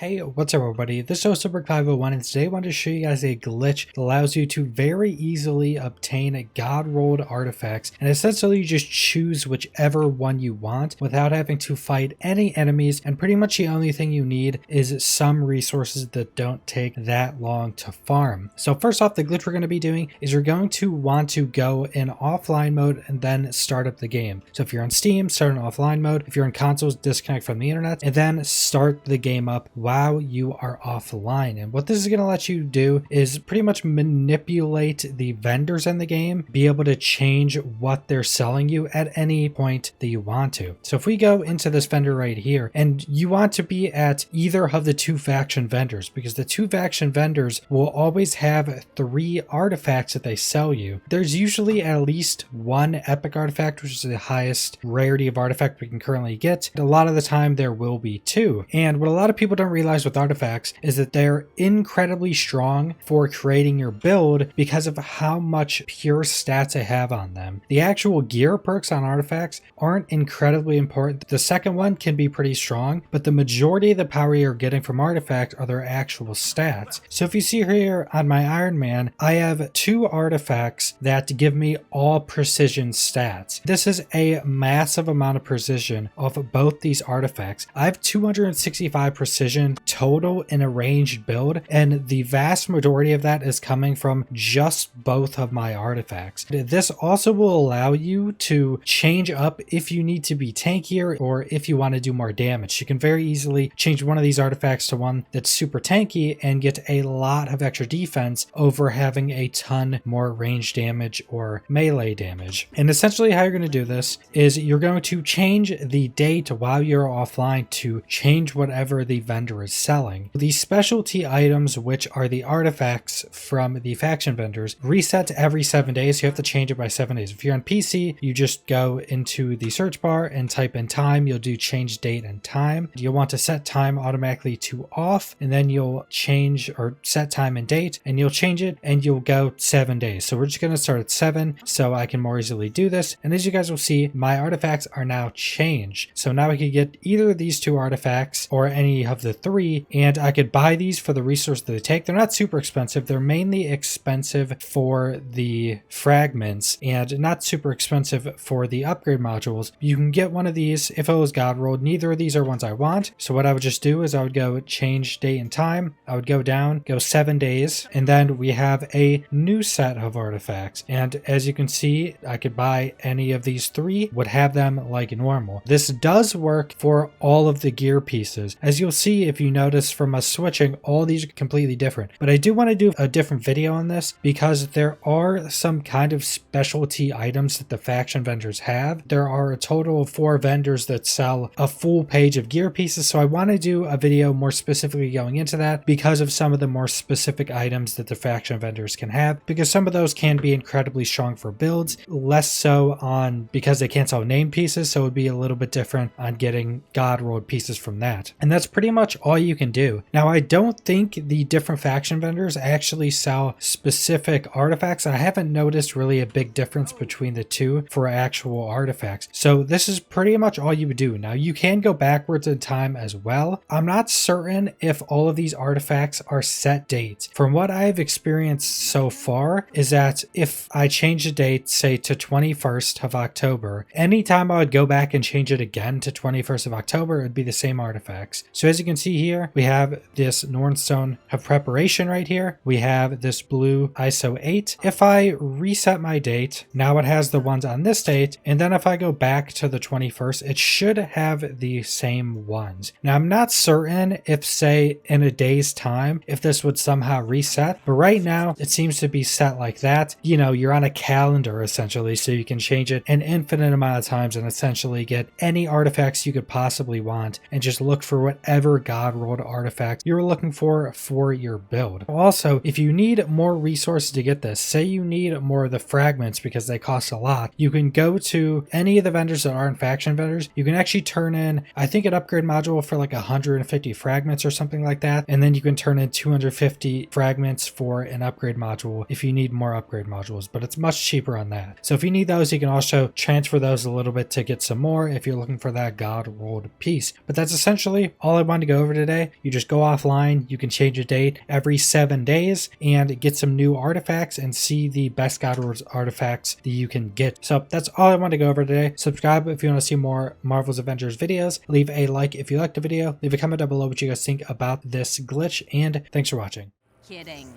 Hey, what's up everybody? This is Super501 and today I want to show you guys a glitch that allows you to very easily obtain god rolled artifacts and essentially just choose whichever one you want without having to fight any enemies, and pretty much the only thing you need is some resources that don't take that long to farm. So first off, the glitch we're going to be doing is you're going to want to go in offline mode and then start up the game. So if you're on Steam, start in offline mode. If you're on consoles, disconnect from the internet and then start the game up while you are offline. And what this is going to let you do is pretty much manipulate the vendors in the game, be able to change what they're selling you at any point that you want to. So if we go into this vendor right here, and you want to be at either of the two faction vendors, because the two faction vendors will always have 3 artifacts that they sell you. There's usually at least 1 epic artifact, which is the highest rarity of artifact we can currently get. A lot of the time there will be 2. And what a lot of people don't realize with artifacts is that they're incredibly strong for creating your build because of how much pure stats they have on them. The actual gear perks on artifacts aren't incredibly important. The second one can be pretty strong, but the majority of the power you're getting from artifacts are their actual stats. So if you see here on my Iron Man, I have 2 artifacts that give me all precision stats. This is a massive amount of precision off of both these artifacts. I have 265 precision total in a ranged build, and the vast majority of that is coming from just both of my artifacts. This also will allow you to change up if you need to be tankier or if you want to do more damage. You can very easily change one of these artifacts to one that's super tanky and get a lot of extra defense over having a ton more range damage or melee damage. And essentially how you're going to do this is you're going to change the date while you're offline to change whatever the vendor is selling. The specialty items, which are the artifacts from the faction vendors, reset every 7 days. You have to change it by 7 days. If you're on PC, you just go into the search bar and type in time. You'll do change date and time. You'll want to set time automatically to off, and then you'll change or set time and date, and you'll change it and you'll go 7 days. So we're just going to start at 7 so I can more easily do this. And as you guys will see, my artifacts are now changed. So now I could get either of these 2 artifacts or any of the 3, and I could buy these for the resource that they take. They're not super expensive. They're mainly expensive for the fragments and not super expensive for the upgrade modules. You can get one of these if it was god rolled. Neither of these are ones I want. So what I would just do is I would go change date and time. I would go down, go 7 days, and then we have a new set of artifacts. And as you can see, I could buy any of these 3, would have them like normal. This does work for all of the gear pieces. As you'll see if you notice from us switching, all these are completely different. But I do want to do a different video on this because there are some kind of specialty items that the faction vendors have. There are a total of 4 vendors that sell a full page of gear pieces, so I want to do a video more specifically going into that because of some of the more specific items that the faction vendors can have, because some of those can be incredibly strong for builds, less so on because they can't sell name pieces, so it would be a little bit different on getting god rolled pieces from that. And that's pretty much all you can do. Now I don't think the different faction vendors actually sell specific artifacts. I haven't noticed really a big difference between the 2 for actual artifacts. So this is pretty much all you would do. Now you can go backwards in time as well. I'm not certain if all of these artifacts are set dates. From what I've experienced so far is that if I change the date, say to 21st of October, anytime I would go back and change it again to 21st of October, it would be the same artifacts. So as you can see here, we have this Nornstone of Preparation right here. We have this blue ISO 8. If I reset my date, now it has the ones on this date, and then if I go back to the 21st, it should have the same ones. Now I'm not certain if, say, in a day's time, if this would somehow reset, but right now it seems to be set like that. You know, you're on a calendar essentially, so you can change it an infinite amount of times and essentially get any artifacts you could possibly want and just look for whatever god rolled artifact you're looking for your build. Also, if you need more resources to get this, say you need more of the fragments because they cost a lot, you can go to any of the vendors that aren't faction vendors. You can actually turn in, I think, an upgrade module for like 150 fragments or something like that, and then you can turn in 250 fragments for an upgrade module if you need more upgrade modules, but it's much cheaper on that. So if you need those, you can also transfer those a little bit to get some more if you're looking for that god rolled piece. But that's essentially all I wanted to go over over today. You just go offline, you can change a date every 7 days and get some new artifacts and see the best God Wars artifacts that you can get. So that's all I want to go over today. Subscribe if you want to see more Marvel's Avengers videos. Leave a like if you liked the video. Leave a comment down below what you guys think about this glitch, and thanks for watching. Kidding.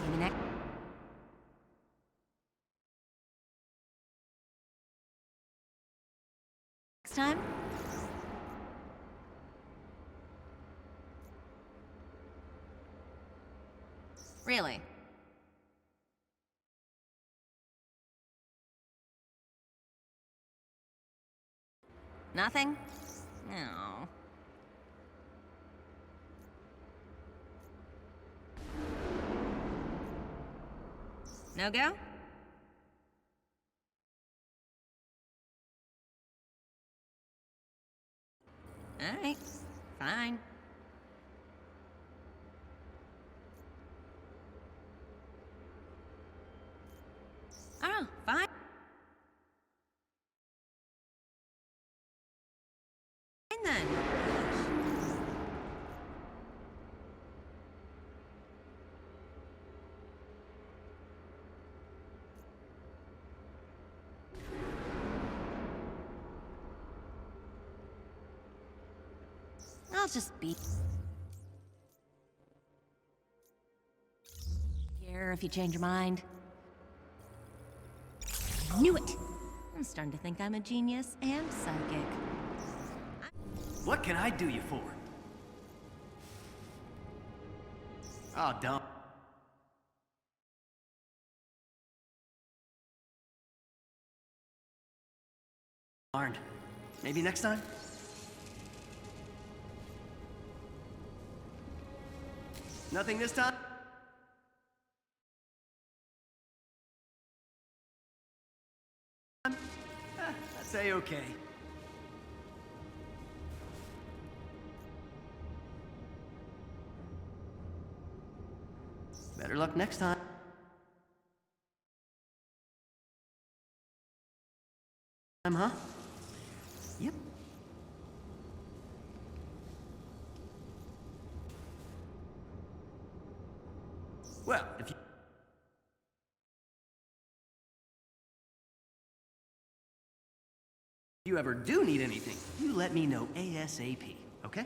Maybe next time? Really? Nothing? No. No go? Alright, fine. Oh, fine then. I'll just be here if you change your mind. I knew it! I'm starting to think I'm a genius and psychic. What can I do you for? Oh, don't. Darned. Maybe next time? Nothing this time? I'd say okay. Better luck next time. Huh? Yep. Well, if you ever do need anything, you let me know ASAP, okay?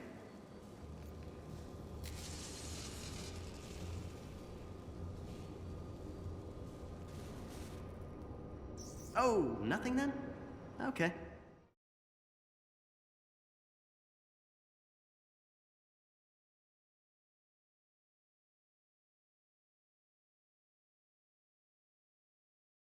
Oh, nothing then? Okay.